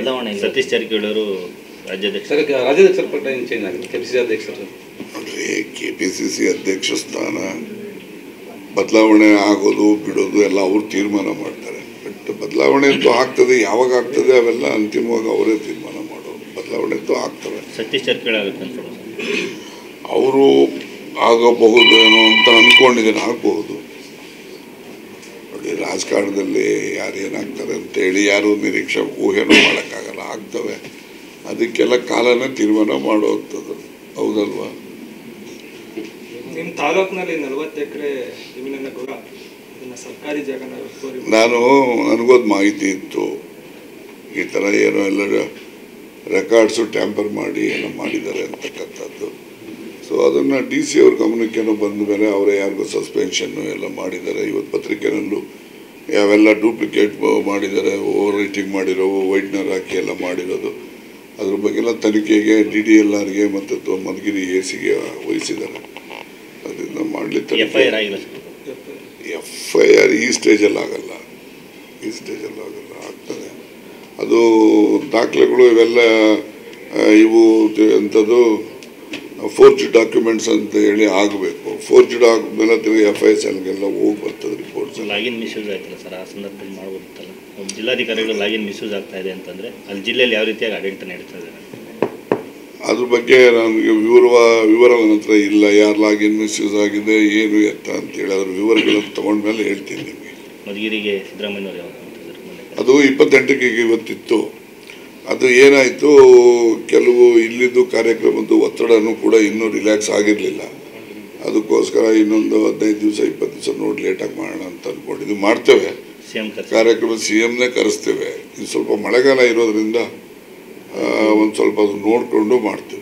ಬದಲಾವಣೆ ಸತೀಶ್ ಜಾರಕಿಹೊಳಿ ಅವರು ರಾಜ್ಯಾಧ್ಯಕ್ಷರ ಪಟ್ಟ ಏನು ಚೇಂಜ್ ಆಗಿದೆ? ಕೆಪಿಸಿಸಿ ಅಧ್ಯಕ್ಷರು ಕೆಪಿಸಿಸಿ ಅಧ್ಯಕ್ಷ ಸ್ಥಾನ ಬದಲಾವಣೆ ಆಗೋದು ಬಿಡೋದು ಎಲ್ಲ ಅವರು ತೀರ್ಮಾನ ಮಾಡ್ತಾರೆ. ಬಟ್ ಬದಲಾವಣೆ ಅಂತೂ ಆಗ್ತದೆ, ಯಾವಾಗ ಆಗ್ತದೆ ಅವೆಲ್ಲ ಅಂತಿಮವಾಗಿ ಅವರೇ ತೀರ್ಮಾನ ಮಾಡೋದು. ಬದಲಾವಣೆ ಅಂತೂ ಆಗ್ತವೆ. ಸತೀಶ್ ಜಾರಕಿಹೊಳಿ ಆಗುತ್ತೆ ಅವರು ಆಗಬಹುದೇನೋ ಅಂತ ಅಂದ್ಕೊಂಡಿದ್ದೇನೆ, ಆಗಬಹುದು. ನೋಡಿ, ರಾಜಕಾರಣದಲ್ಲಿ ಯಾರೇನಾಗ್ತಾರೆ ಅಂತೇಳಿ ಯಾರು ನಿರೀಕ್ಷೆ ಊಹೆನೂ ಮಾಡೋಕ್ಕಾಗಲ್ಲ, ಆಗ್ತವೆ. ಅದಕ್ಕೆಲ್ಲ ಕಾಲನೇ ತೀರ್ಮಾನ ಮಾಡುವಂಥದ್ದು, ಹೌದಲ್ವಾ? ನಿಮ್ಮ ತಾಲೂಕಿನಲ್ಲಿ 40 ಎಕರೆ ಜಮೀನನ್ನು ಕೂಡ ಸರ್ಕಾರಿ ಜಾಗನ ನನಗೊಂದು ಮಾಹಿತಿ ಇತ್ತು, ಈ ಥರ ಏನೋ ಎಲ್ಲ ರೆಕಾರ್ಡ್ಸು ಟ್ಯಾಂಪರ್ ಮಾಡಿ ಏನೋ ಮಾಡಿದ್ದಾರೆ ಅಂತಕ್ಕಂಥದ್ದು. ಸೊ ಅದನ್ನು DC ಅವ್ರ ಗಮನಕ್ಕೇನೋ ಬಂದ ಮೇಲೆ ಅವರೇ ಯಾರಿಗೂ ಸಸ್ಪೆನ್ಷನ್ನು ಎಲ್ಲ ಮಾಡಿದ್ದಾರೆ. ಇವತ್ತು ಪತ್ರಿಕೆನಲ್ಲೂ ಯಾವೆಲ್ಲ ಡೂಪ್ಲಿಕೇಟ್ ಮಾಡಿದ್ದಾರೆ, ಓವರ್ ರೈಟಿಂಗ್ ಮಾಡಿರೋ, ವೈಟ್ನರ್ ಹಾಕಿ ಎಲ್ಲ ಮಾಡಿರೋದು, ಅದ್ರ ಬಗ್ಗೆಲ್ಲ ತನಿಖೆಗೆ DDLRಗೆ ಮತ್ತು ಮಧುಗಿರಿ AC ಗೆ ವಹಿಸಿದ್ದಾರೆ. ಅದರಿಂದ ಮಾಡಲಿಕ್ಕೆ FIR ಈ ಸ್ಟೇಜಲ್ಲಿ ಆಗಲ್ಲ, ಆಗ್ತದೆ. ಅದು ದಾಖಲೆಗಳು ಇವೆಲ್ಲ ಇವು ಅಂಥದ್ದು ಫೋರ್ಜ್ ಡಾಕ್ಯುಮೆಂಟ್ಸ್ ಅಂತ ಹೇಳಿ ಆಗಬೇಕು. ಫೋರ್ಜ್ಡ್ ಆದ್ಮೇಲೆ ತಿರುಗಿ FISLಗೆಲ್ಲ ಹೋಗಿ ಬರ್ತದೆ ರಿಪೋರ್ಟ್ಸ್. ಲಾಗಿನ್ ಮಿಸ್ಯೂಸ್ ಆಯ್ತಲ್ಲ ಸರ್, ಆ ಸಂದರ್ಭದಲ್ಲಿ ಮಾಡ್ಬೋದಿತ್ತಲ್ಲ. ಜಿಲ್ಲಾಧಿಕಾರಿಗಳು ಲಾಗಿನ್ ಮಿಸ್ಯೂಸ್ ಆಗ್ತಾ ಇದೆ ಅಂತಂದರೆ ಅಲ್ಲಿ ಜಿಲ್ಲೆಯಲ್ಲಿ ಯಾವ ರೀತಿಯಾಗಿ ಆಡಳಿತ ನಡೀತಾ ಇದೆ? ಅದ್ರ ಬಗ್ಗೆ ನನಗೆ ವಿವರ ನನ್ನ ಹತ್ರ ಇಲ್ಲ. ಯಾರು ಲಾಗಿನ್ ಮಿಸ್ಯೂಸ್ ಆಗಿದೆ, ಏನು ಎತ್ತ ಅಂತೇಳಿ ಅದ್ರ ವಿವರಗಳನ್ನು ತೊಗೊಂಡ್ಮೇಲೆ ಹೇಳ್ತೀನಿ ನಿಮಗೆ. ಮಧುಗಿರಿಗೆ ಸಿದ್ದರಾಮಯ್ಯವ್ರು ಯಾವಾಗ ಅದು 28ಕ್ಕೆ ಇವತ್ತಿತ್ತು. ಅದು ಏನಾಯಿತು, ಕೆಲವು ಇಲ್ಲಿದ್ದು ಕಾರ್ಯಕ್ರಮದ್ದು ಒತ್ತಡನೂ ಕೂಡ ಇನ್ನೂ ರಿಲ್ಯಾಕ್ಸ್ ಆಗಿರಲಿಲ್ಲ. ಅದಕ್ಕೋಸ್ಕರ ಇನ್ನೊಂದು 15 ದಿವಸ 20 ದಿವಸ ನೋಡಿ ಲೇಟಾಗಿ ಮಾಡೋಣ ಅಂತ ಅಂದ್ಕೊಂಡಿದ್ದು. ಮಾಡ್ತೇವೆ ಕಾರ್ಯಕ್ರಮ, CMನೇ ಕರೆಸ್ತೇವೆ. ಇದು ಸ್ವಲ್ಪ ಮಳೆಗಾಲ ಇರೋದ್ರಿಂದ ಒಂದು ಸ್ವಲ್ಪ ನೋಡಿಕೊಂಡು ಮಾಡ್ತೇವೆ.